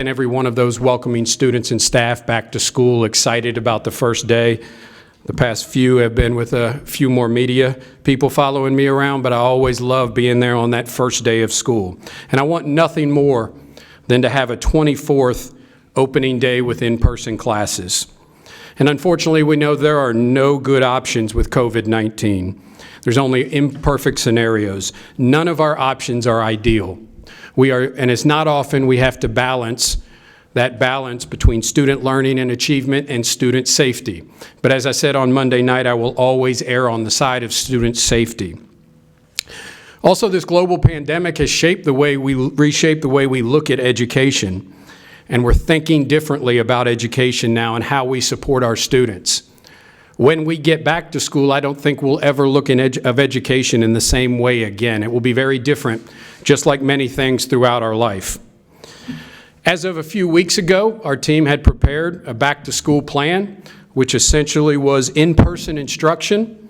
And every one of those welcoming students and staff back to school, excited about the first day. The past few have been with a few more media people following me around, but I always love being there on that first day of school. And I want nothing more than to have a 24th opening day with in-person classes. And unfortunately, we know there are no good options with COVID-19. There's only imperfect scenarios. None of our options are ideal. And it's not often we have to balance between student learning and achievement and student safety. But as I said on Monday night, I will always err on the side of student safety. Also, this global pandemic has reshaped the way we look at education. And we're thinking differently about education now and how we support our students. When we get back to school, I don't think we'll ever look at education in the same way again. It will be very different, just like many things throughout our life. As of a few weeks ago, our team had prepared a back-to-school plan, which essentially was in-person instruction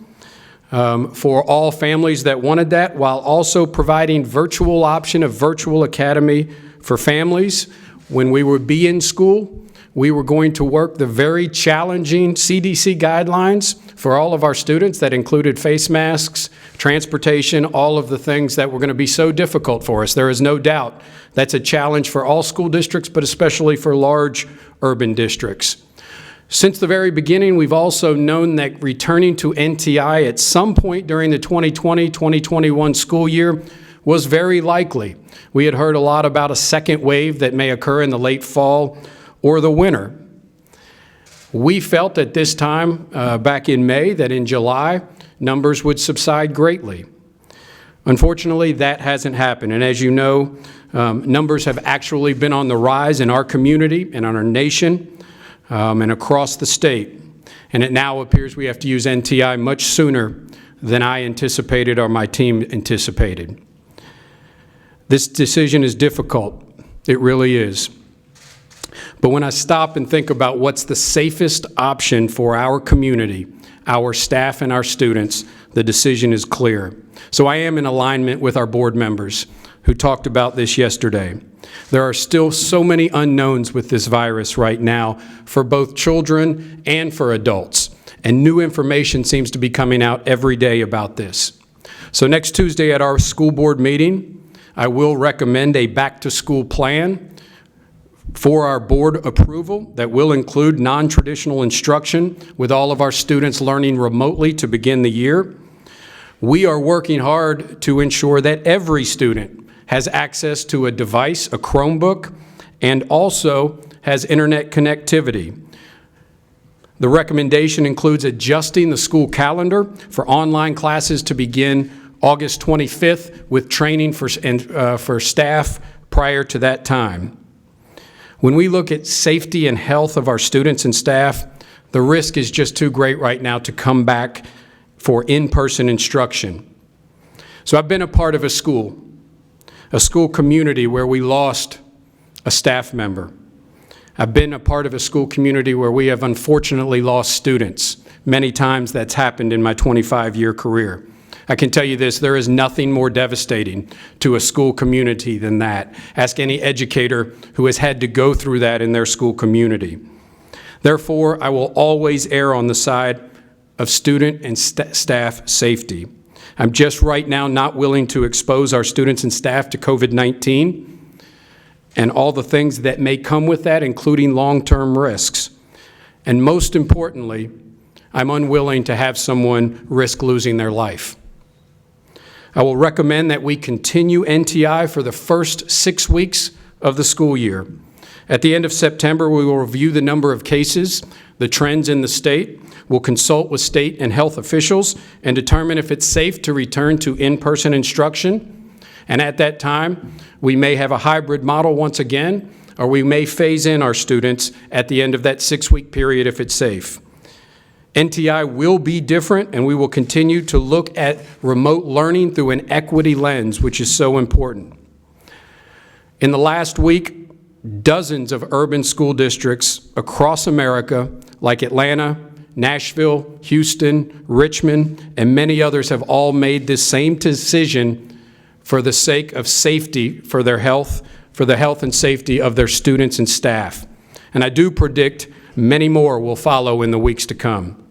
for all families that wanted that, while also providing virtual option of virtual academy for families. When we would be in school, we were going to work the very challenging CDC guidelines for all of our students that included face masks, transportation, all of the things that were going to be so difficult for us. There is no doubt that's a challenge for all school districts, but especially for large urban districts. Since the very beginning, we've also known that returning to NTI at some point during the 2020-2021 school year was very likely. We had heard a lot about a second wave that may occur in the late fall or the winter. We felt at this time back in May that in July, numbers would subside greatly. Unfortunately, that hasn't happened. And as you know, numbers have actually been on the rise in our community and on our nation and across the state. And it now appears we have to use NTI much sooner than I anticipated or my team anticipated. This decision is difficult. It really is. But when I stop and think about what's the safest option for our community, our staff and our students, the decision is clear. So I am in alignment with our board members who talked about this yesterday. There are still so many unknowns with this virus right now for both children and for adults. And new information seems to be coming out every day about this. So next Tuesday at our school board meeting, I will recommend a back-to-school plan for our board approval that will include non-traditional instruction with all of our students learning remotely to begin the year. We are working hard to ensure that every student has access to a device, a Chromebook, and also has internet connectivity. The recommendation includes adjusting the school calendar for online classes to begin August 25th with training for staff prior to that time. When we look at safety and health of our students and staff, the risk is just too great right now to come back for in-person instruction. So I've been a part of a school community where we lost a staff member. I've been a part of a school community where we have unfortunately lost students. Many times that's happened in my 25-year career. I can tell you this, there is nothing more devastating to a school community than that. Ask any educator who has had to go through that in their school community. Therefore, I will always err on the side of student and staff safety. I'm just right now not willing to expose our students and staff to COVID-19 and all the things that may come with that, including long-term risks. And most importantly, I'm unwilling to have someone risk losing their life. I will recommend that we continue NTI for the first 6 weeks of the school year. At the end of September, we will review the number of cases, the trends in the state. We'll consult with state and health officials and determine if it's safe to return to in-person instruction. And at that time, we may have a hybrid model once again, or we may phase in our students at the end of that 6-week period if it's safe. NTI will be different, and we will continue to look at remote learning through an equity lens, which is so important. In the last week, dozens of urban school districts across America, like Atlanta, Nashville, Houston, Richmond, and many others have all made this same decision for the sake of safety for their health, for the health and safety of their students and staff. And I do predict many more will follow in the weeks to come.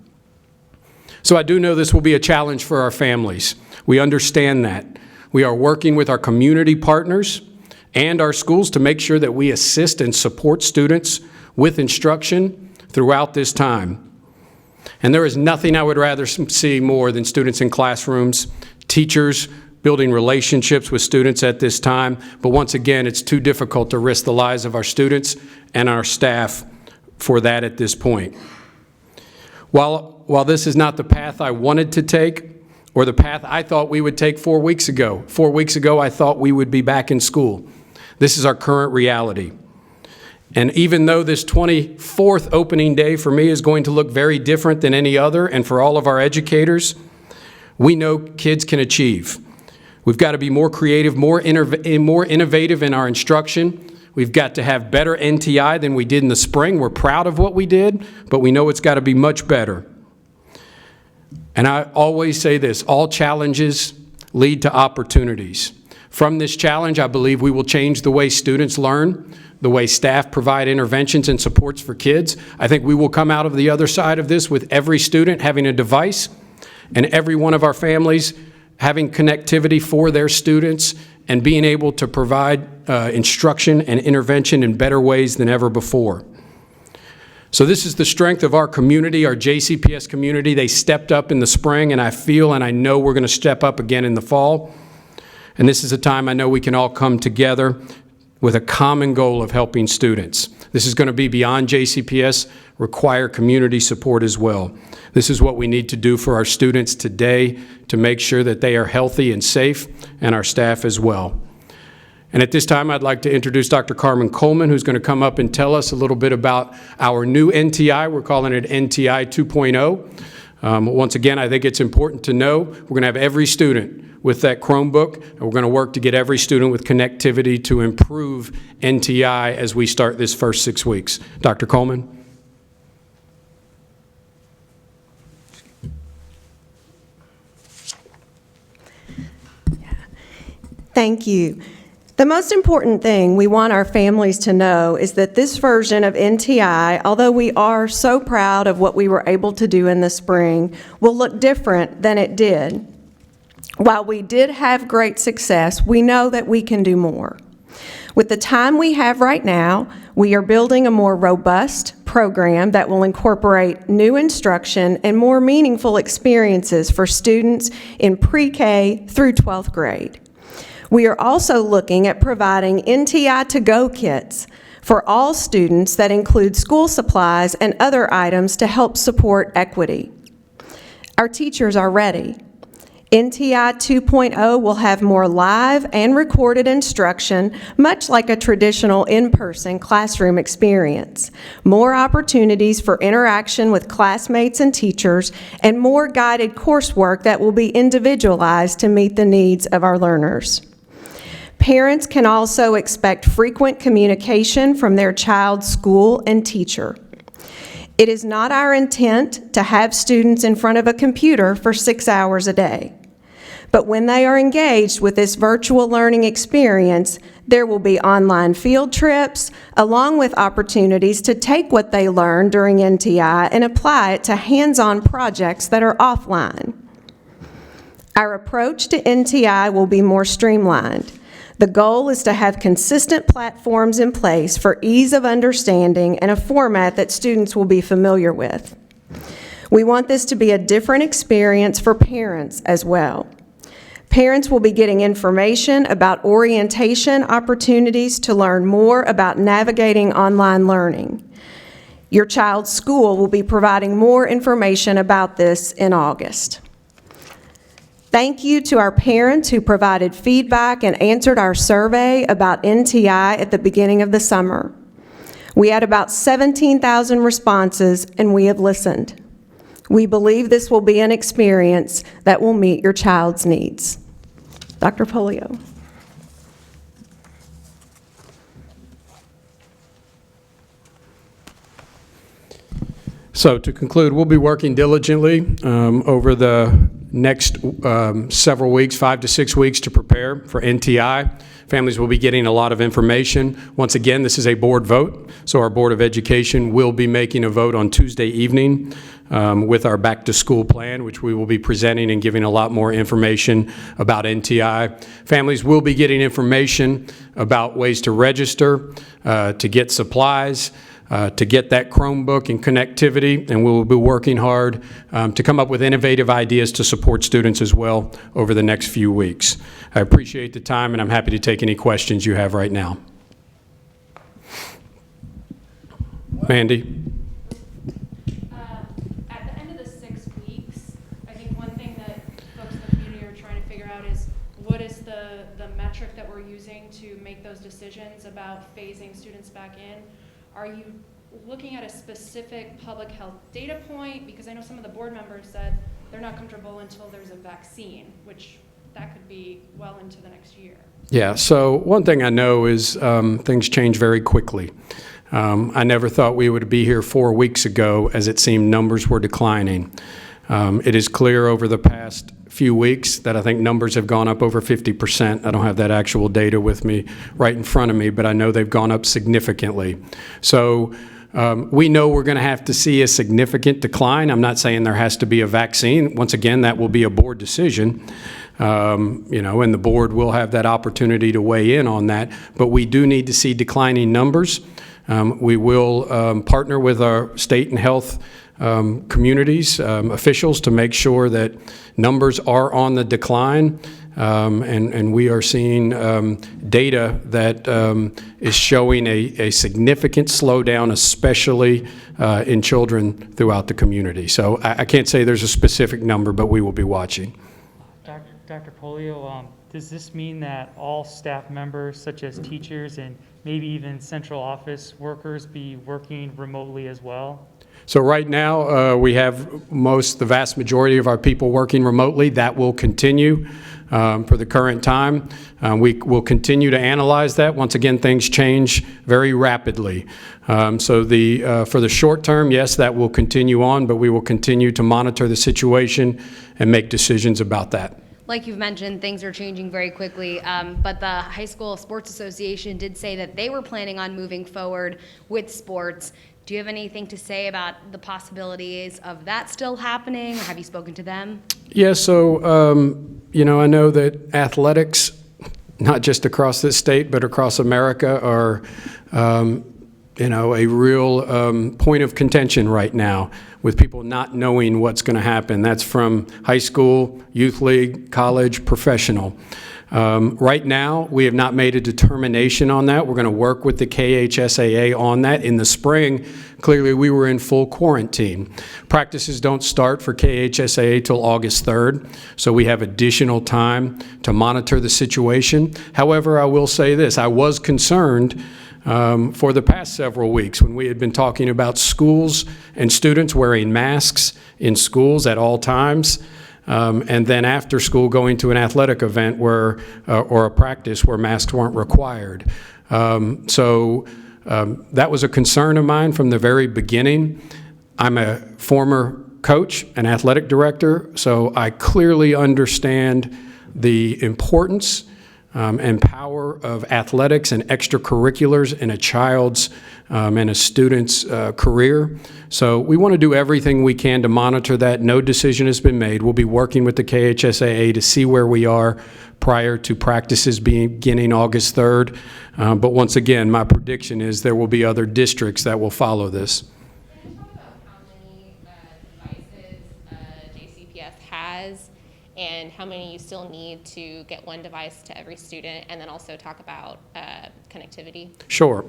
So I do know this will be a challenge for our families. We understand that. We are working with our community partners and our schools to make sure that we assist and support students with instruction throughout this time. And there is nothing I would rather see more than students in classrooms, teachers building relationships with students at this time. But once again, it's too difficult to risk the lives of our students and our staff for that at this point. While this is not the path I wanted to take, or the path I thought we would take 4 weeks ago. 4 weeks ago, I thought we would be back in school. This is our current reality. And even though this 24th opening day for me is going to look very different than any other, and for all of our educators, we know kids can achieve. We've got to be more creative, more innovative in our instruction. We've got to have better NTI than we did in the spring. We're proud of what we did, but we know it's got to be much better. And I always say this, all challenges lead to opportunities. From this challenge, I believe we will change the way students learn, the way staff provide interventions and supports for kids. I think we will come out of the other side of this with every student having a device and every one of our families having connectivity for their students and being able to provide instruction and intervention in better ways than ever before. So this is the strength of our community, our JCPS community. They stepped up in the spring, and I feel and I know we're going to step up again in the fall. And this is a time I know we can all come together with a common goal of helping students. This is going to be beyond JCPS, require community support as well. This is what we need to do for our students today to make sure that they are healthy and safe, and our staff as well. And at this time, I'd like to introduce Dr. Carmen Coleman, who's going to come up and tell us a little bit about our new NTI. We're calling it NTI 2.0. Once again, I think it's important to know we're going to have every student with that Chromebook, and we're going to work to get every student with connectivity to improve NTI as we start this first 6 weeks. Dr. Coleman. Thank you. The most important thing we want our families to know is that this version of NTI, although we are so proud of what we were able to do in the spring, will look different than it did. While we did have great success, we know that we can do more. With the time we have right now, we are building a more robust program that will incorporate new instruction and more meaningful experiences for students in pre-K through 12th grade. We are also looking at providing NTI to-go kits for all students that include school supplies and other items to help support equity. Our teachers are ready. NTI 2.0 will have more live and recorded instruction, much like a traditional in-person classroom experience, more opportunities for interaction with classmates and teachers, and more guided coursework that will be individualized to meet the needs of our learners. Parents can also expect frequent communication from their child's school and teacher. It is not our intent to have students in front of a computer for 6 hours a day. But when they are engaged with this virtual learning experience, there will be online field trips, along with opportunities to take what they learn during NTI and apply it to hands-on projects that are offline. Our approach to NTI will be more streamlined. The goal is to have consistent platforms in place for ease of understanding and a format that students will be familiar with. We want this to be a different experience for parents as well. Parents will be getting information about orientation opportunities to learn more about navigating online learning. Your child's school will be providing more information about this in August. Thank you to our parents who provided feedback and answered our survey about NTI at the beginning of the summer. We had about 17,000 responses, and we have listened. We believe this will be an experience that will meet your child's needs. Dr. Pollio. So to conclude, we'll be working diligently over the next several weeks, 5 to 6 weeks, to prepare for NTI. Families will be getting a lot of information. Once again, this is a board vote, so our Board of Education will be making a vote on Tuesday evening with our back-to-school plan, which we will be presenting and giving a lot more information about NTI. Families will be getting information about ways to register, to get supplies, to get that Chromebook and connectivity, and we will be working hard to come up with innovative ideas to support students as well over the next few weeks. I appreciate the time, and I'm happy to take any questions you have right now. Mandy? At the end of the 6 weeks, I think one thing that folks in the community are trying to figure out is what is the metric that we're using to make those decisions about phasing students back in. Are you looking at a specific public health data point? Because I know some of the board members said they're not comfortable until there's a vaccine, which that could be well into the next year. Yeah, so one thing I know is things change very quickly. I never thought we would be here 4 weeks ago as it seemed numbers were declining. It is clear over the past few weeks that I think numbers have gone up over 50%. I don't have that actual data with me right in front of me, but I know they've gone up significantly. So we know we're going to have to see a significant decline. I'm not saying there has to be a vaccine. Once again, that will be a board decision. And the board will have that opportunity to weigh in on that. But we do need to see declining numbers. We will partner with our state and health communities, officials, to make sure that numbers are on the decline, and we are seeing data that is showing a significant slowdown, especially in children throughout the community. So I can't say there's a specific number, but we will be watching. Dr. Pollio, does this mean that all staff members, such as teachers and maybe even central office workers, be working remotely as well? So right now, we have the vast majority of our people working remotely. That will continue for the current time. We will continue to analyze that. Once again, things change very rapidly. So for the short term, yes, that will continue on, but we will continue to monitor the situation and make decisions about that. Like you've mentioned, things are changing very quickly, but the High School Sports Association did say that they were planning on moving forward with sports. Do you have anything to say about the possibilities of that still happening, or have you spoken to them? Yeah, so, I know that athletics, not just across this state, but across America, are, a real point of contention right now, with people not knowing what's going to happen. That's from high school, youth league, college, professional. Right now, we have not made a determination on that. We're going to work with the KHSAA on that. In the spring, clearly we were in full quarantine. Practices don't start for KHSAA till August 3rd, so we have additional time to monitor the situation. However, I will say this, I was concerned for the past several weeks when we had been talking about schools and students wearing masks in schools at all times. And then after school going to an athletic event or a practice where masks weren't required. So that was a concern of mine from the very beginning. I'm a former coach, an athletic director, so I clearly understand the importance and power of athletics and extracurriculars in a child's and a student's career. So we want to do everything we can to monitor that. No decision has been made. We'll be working with the KHSAA to see where we are prior to practices beginning August 3rd. But once again, my prediction is there will be other districts that will follow this. Can you talk about how many devices JCPS has and how many you still need to get one device to every student, and then also talk about connectivity? Sure.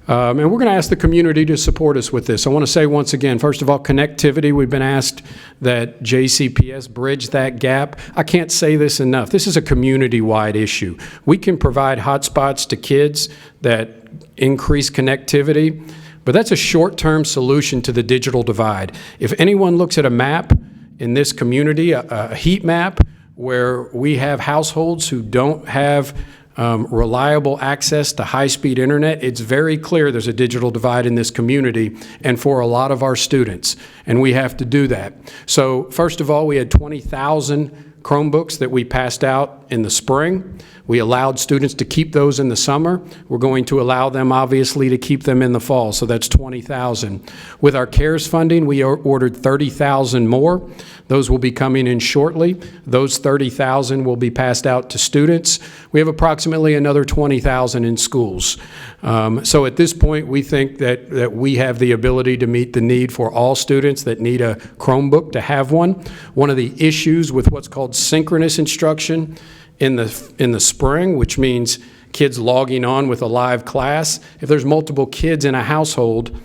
And we're going to ask the community to support us with this. I want to say once again, first of all, connectivity. We've been asked that JCPS bridge that gap. I can't say this enough. This is a community-wide issue. We can provide hotspots to kids that increase connectivity, but that's a short-term solution to the digital divide. If anyone looks at a map in this community, a heat map, where we have households who don't have reliable access to high-speed internet. It's very clear there's a digital divide in this community and for a lot of our students, and we have to do that. So first of all, we had 20,000 Chromebooks that we passed out in the spring. We allowed students to keep those in the summer. We're going to allow them, obviously, to keep them in the fall, so that's 20,000. With our CARES funding, we ordered 30,000 more. Those will be coming in shortly. Those 30,000 will be passed out to students. We have approximately another 20,000 in schools. So at this point, we think that we have the ability to meet the need for all students that need a Chromebook to have one. One of the issues with what's called synchronous instruction in the spring, which means kids logging on with a live class, if there's multiple kids in a household,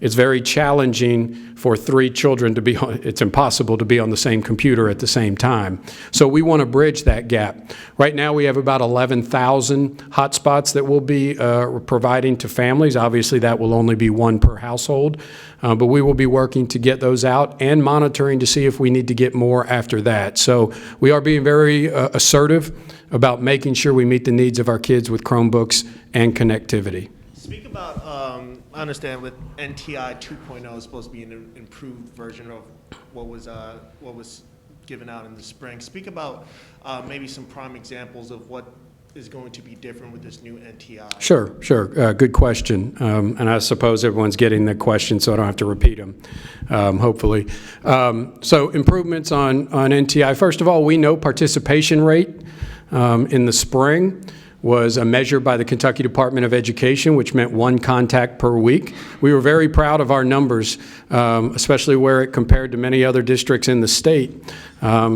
it's very challenging for 3 children to be on, it's impossible to be on the same computer at the same time. So we want to bridge that gap. Right now we have about 11,000 hotspots that we'll be providing to families. Obviously that will only be 1 per household, but we will be working to get those out and monitoring to see if we need to get more after that. So we are being very assertive about making sure we meet the needs of our kids with Chromebooks and connectivity. Speak about, I understand with NTI 2.0 is supposed to be an improved version of what was given out in the spring. Speak about maybe some prime examples of what is going to be different with this new NTI. Sure. Good question. And I suppose everyone's getting the question, so I don't have to repeat them, hopefully. So improvements on NTI. First of all, we know participation rate in the spring was a measure by the Kentucky Department of Education, which meant 1 contact per week. We were very proud of our numbers, especially where it compared to many other districts in the state,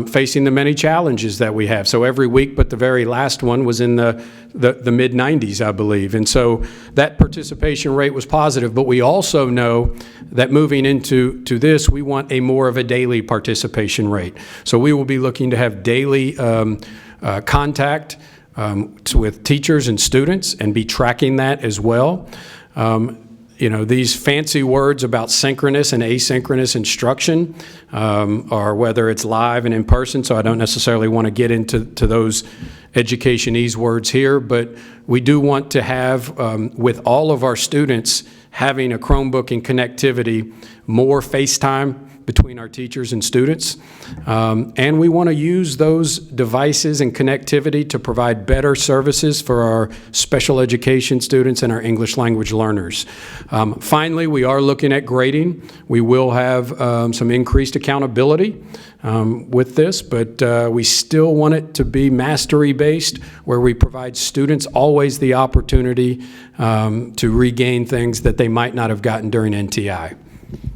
facing the many challenges that we have. So every week, but the very last one was in the mid-90s, I believe. And so that participation rate was positive, but we also know that moving into this, we want more of a daily participation rate. So we will be looking to have daily contact with teachers and students and be tracking that as well. You know, these fancy words about synchronous and asynchronous instruction, or whether it's live and in person, so I don't necessarily want to get into those educationese words here, but we do want to have, with all of our students having a Chromebook and connectivity, more FaceTime between our teachers and students. And we want to use those devices and connectivity to provide better services for our special education students and our English language learners. Finally, we are looking at grading. We will have some increased accountability with this, but we still want it to be mastery-based, where we provide students always the opportunity to regain things that they might not have gotten during NTI.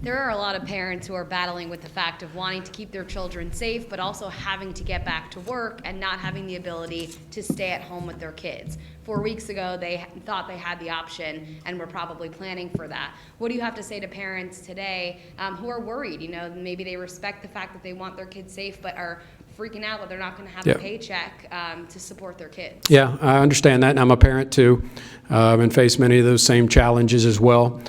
There are a lot of parents who are battling with the fact of wanting to keep their children safe, but also having to get back to work and not having the ability to stay at home with their kids. 4 weeks ago, they thought they had the option and were probably planning for that. What do you have to say to parents today who are worried? You know, maybe they respect the fact that they want their kids safe, but are freaking out that they're not going to have a paycheck to support their kids. Yeah, I understand that, and I'm a parent too, and face many of those same challenges as well.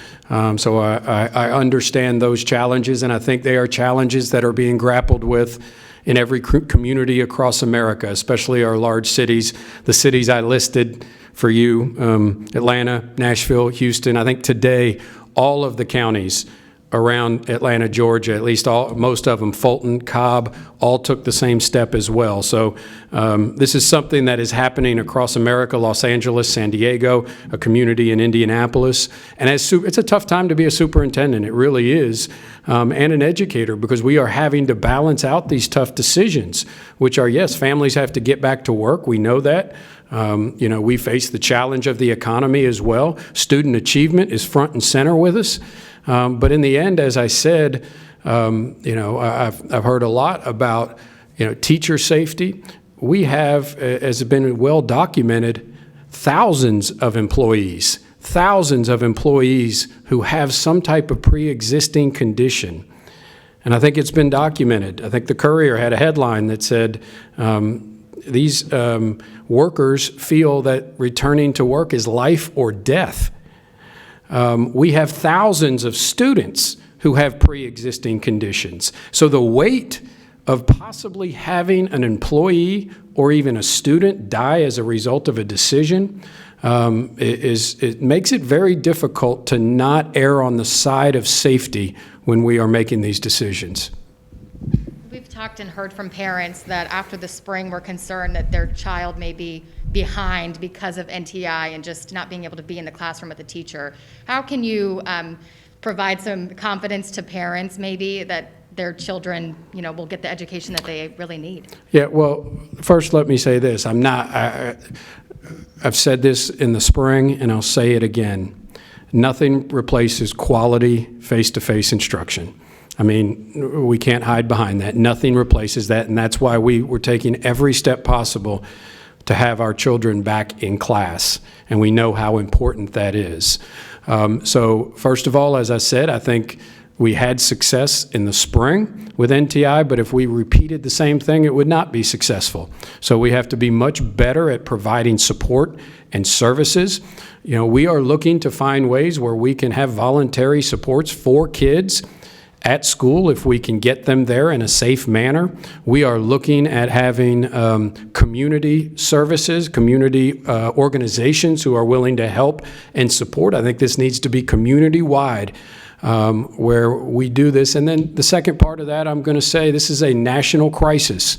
So I understand those challenges, and I think they are challenges that are being grappled with in every community across America, especially our large cities, the cities I listed for you, Atlanta, Nashville, Houston. I think today all of the counties around Atlanta, Georgia, at least most of them, Fulton, Cobb, all took the same step as well. So this is something that is happening across America, Los Angeles, San Diego, a community in Indianapolis. And it's a tough time to be a superintendent, it really is, and an educator, because we are having to balance out these tough decisions, which are, yes, families have to get back to work, we know that. You know, we face the challenge of the economy as well. Student achievement is front and center with us. But in the end, as I said, you know, I've heard a lot about, you know, teacher safety. We have, as has been well documented, thousands of employees who have some type of pre-existing condition. And I think it's been documented. I think the Courier had a headline that said, these workers feel that returning to work is life or death. We have thousands of students who have pre-existing conditions. So the weight of possibly having an employee or even a student die as a result of a decision, it makes it very difficult to not err on the side of safety when we are making these decisions. We've talked and heard from parents that after the spring were concerned that their child may be behind because of NTI and just not being able to be in the classroom with a teacher. How can you provide some confidence to parents maybe that their children, will get the education that they really need? Yeah, well, first let me say this. I've said this in the spring, and I'll say it again. Nothing replaces quality face-to-face instruction. I mean, we can't hide behind that. Nothing replaces that, and that's why we're taking every step possible to have our children back in class, and we know how important that is. So first of all, as I said, I think we had success in the spring with NTI, but if we repeated the same thing, it would not be successful. So we have to be much better at providing support and services. We are looking to find ways where we can have voluntary supports for kids at school if we can get them there in a safe manner. We are looking at having community services, community organizations who are willing to help and support. I think this needs to be community-wide where we do this. And then the second part of that, I'm going to say this is a national crisis.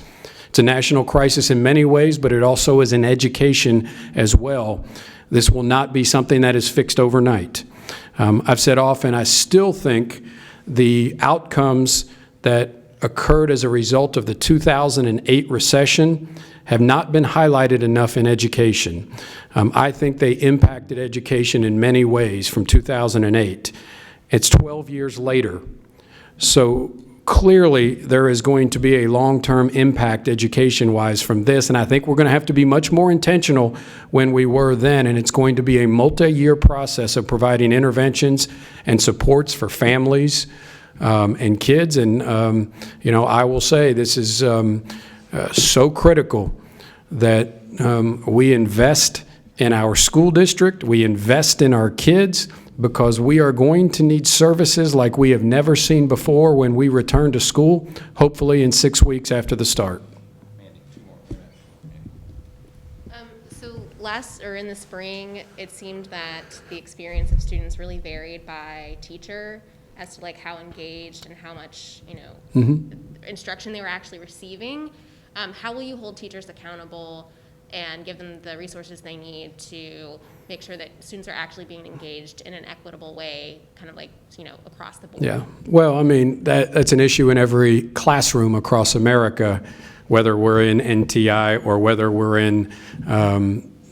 It's a national crisis in many ways, but it also is in education as well. This will not be something that is fixed overnight. I've said often, I still think the outcomes that occurred as a result of the 2008 recession have not been highlighted enough in education. I think they impacted education in many ways from 2008. It's 12 years later. So clearly there is going to be a long-term impact education-wise from this, and I think we're going to have to be much more intentional when we were then, and it's going to be a multi-year process of providing interventions and supports for families and kids. And, I will say this is so critical that we invest in our school district, we invest in our kids, because we are going to need services like we have never seen before when we return to school, hopefully in 6 weeks after the start. In the spring, it seemed that the experience of students really varied by teacher as to how engaged and how much, instruction they were actually receiving. How will you hold teachers accountable and give them the resources they need to make sure that students are actually being engaged in an equitable way, across the board? Yeah, well, I mean, that's an issue in every classroom across America, whether we're in NTI or whether we're in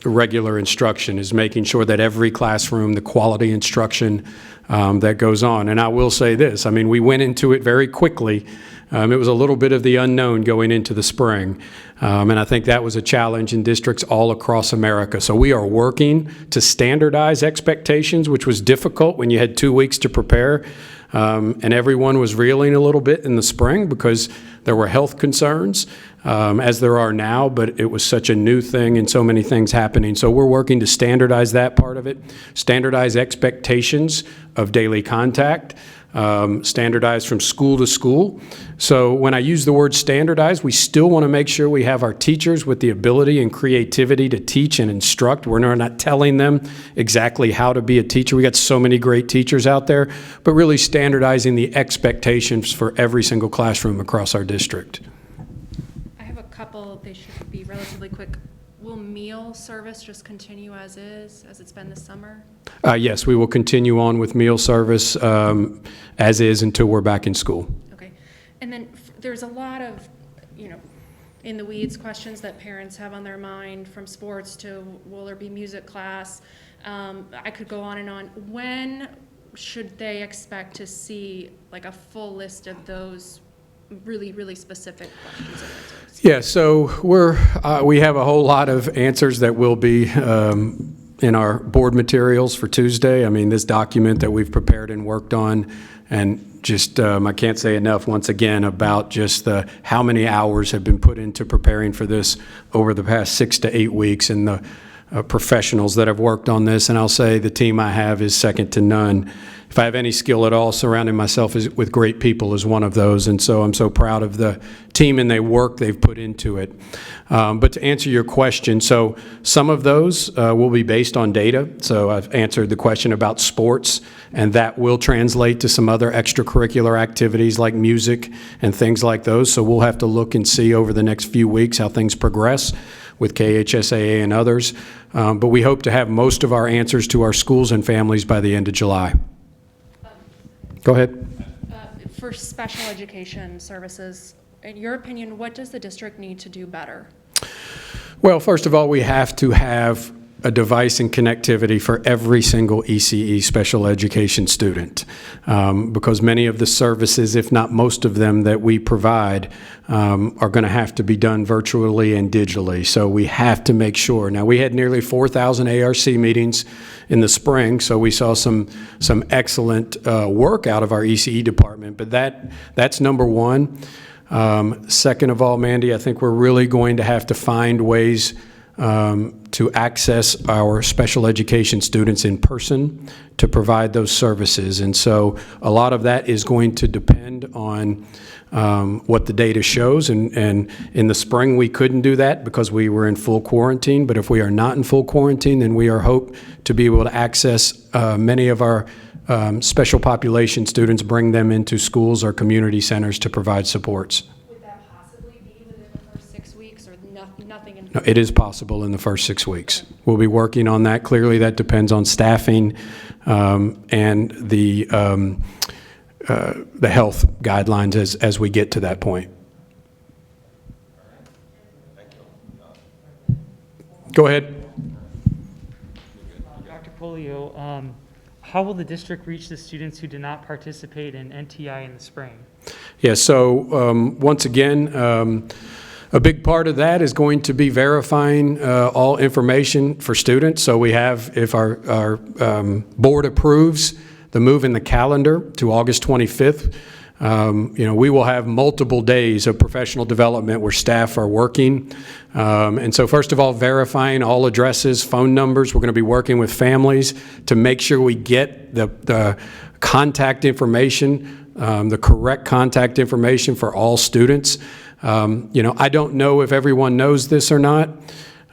regular instruction, is making sure that every classroom, the quality instruction that goes on. And I will say this, I mean, we went into it very quickly. It was a little bit of the unknown going into the spring. And I think that was a challenge in districts all across America. So we are working to standardize expectations, which was difficult when you had 2 weeks to prepare. And everyone was reeling a little bit in the spring because there were health concerns, as there are now, but it was such a new thing and so many things happening. So we're working to standardize that part of it, standardize expectations of daily contact, standardized from school to school. So when I use the word standardized, we still want to make sure we have our teachers with the ability and creativity to teach and instruct. We're not telling them exactly how to be a teacher. We got so many great teachers out there, but really standardizing the expectations for every single classroom across our district. I have a couple, they should be relatively quick. Will meal service just continue as is, as it's been this summer? Yes, we will continue on with meal service as is until we're back in school. Okay. And then there's a lot of, in the weeds questions that parents have on their mind, from sports to will there be music class? I could go on and on. When should they expect to see a full list of those really, really specific questions and answers? Yeah, so we have a whole lot of answers that will be in our board materials for Tuesday. I mean, this document that we've prepared and worked on, and just I can't say enough once again about just how many hours have been put into preparing for this over the past 6 to 8 weeks, and professionals that have worked on this, and I'll say the team I have is second to none. If I have any skill at all, surrounding myself with great people is one of those, and so I'm so proud of the team and the work they've put into it. But to answer your question, so some of those will be based on data. So I've answered the question about sports, and that will translate to some other extracurricular activities like music and things like those. So we'll have to look and see over the next few weeks how things progress with KHSAA and others. But we hope to have most of our answers to our schools and families by the end of July. Go ahead. For special education services, in your opinion, what does the district need to do better? Well, first of all, we have to have a device and connectivity for every single ECE special education student, because many of the services, if not most of them that we provide, are going to have to be done virtually and digitally. So we have to make sure. Now, we had nearly 4,000 ARC meetings in the spring, so we saw some excellent work out of our ECE department, but that's number one. Second of all, Mandy, I think we're really going to have to find ways to access our special education students in person to provide those services. And so a lot of that is going to depend on what the data shows. And in the spring, we couldn't do that because we were in full quarantine. But if we are not in full quarantine, then we are hope to be able to access many of our special population students, bring them into schools or community centers to provide supports. Would that possibly be within the first 6 weeks or nothing in? No, it is possible in the first 6 weeks. We'll be working on that. Clearly, that depends on staffing and the health guidelines as we get to that point. Go ahead. Dr. Pollio, how will the district reach the students who did not participate in NTI in the spring? Yeah, so once again, a big part of that is going to be verifying all information for students. So we have, if our board approves the move in the calendar to August 25th, we will have multiple days of professional development where staff are working. And so first of all, verifying all addresses, phone numbers. We're going to be working with families to make sure we get the contact information, the correct contact information for all students. I don't know if everyone knows this or not.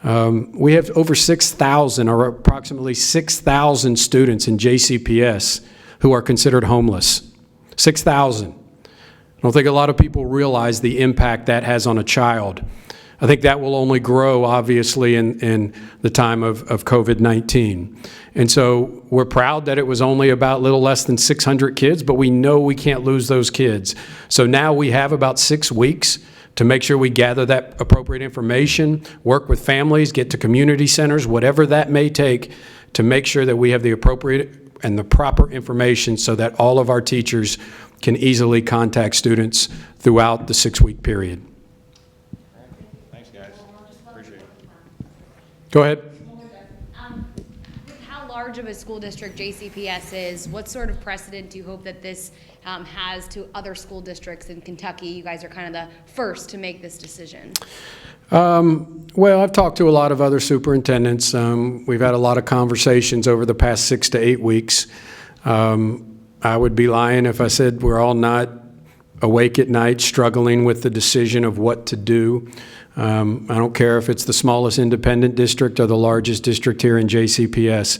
We have over 6,000 or approximately 6,000 students in JCPS who are considered homeless. 6,000. I don't think a lot of people realize the impact that has on a child. I think that will only grow, obviously, in the time of COVID-19. And so we're proud that it was only about a little less than 600 kids, but we know we can't lose those kids. So now we have about 6 weeks to make sure we gather that appropriate information, work with families, get to community centers, whatever that may take, to make sure that we have the appropriate and the proper information so that all of our teachers can easily contact students throughout the 6-week period. Thanks, guys. Appreciate it. Go ahead. With how large of a school district JCPS is, what sort of precedent do you hope that this has to other school districts in Kentucky? You guys are kind of the first to make this decision. Well, I've talked to a lot of other superintendents. We've had a lot of conversations over the past 6 to 8 weeks. I would be lying if I said we're all not awake at night struggling with the decision of what to do. I don't care if it's the smallest independent district or the largest district here in JCPS.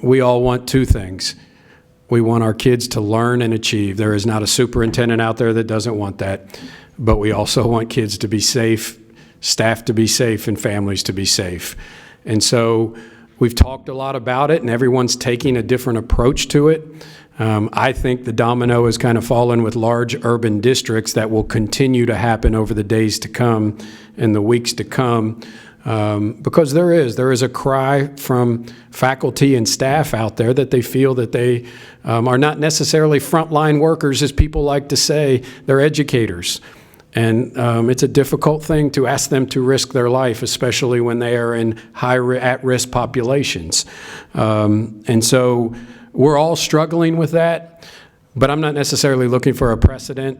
We all want two things. We want our kids to learn and achieve. There is not a superintendent out there that doesn't want that. But we also want kids to be safe, staff to be safe, and families to be safe. And so we've talked a lot about it, and everyone's taking a different approach to it. I think the domino has kind of fallen with large urban districts. That will continue to happen over the days to come and the weeks to come, because there is a cry from faculty and staff out there that they feel that they are not necessarily frontline workers, as people like to say. They're educators. And it's a difficult thing to ask them to risk their life, especially when they are in at-risk populations. And so we're all struggling with that. But I'm not necessarily looking for a precedent.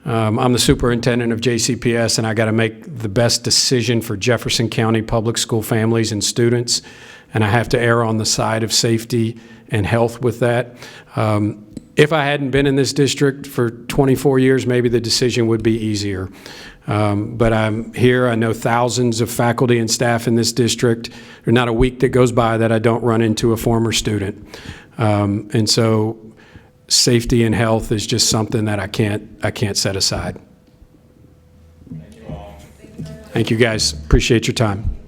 I'm the superintendent of JCPS, and I got to make the best decision for Jefferson County Public School families and students, and I have to err on the side of safety and health with that. If I hadn't been in this district for 24 years, maybe the decision would be easier. But I'm here. I know thousands of faculty and staff in this district. There's not a week that goes by that I don't run into a former student. And so safety and health is just something that I can't set aside. Thank you all. Thank you guys. Appreciate your time.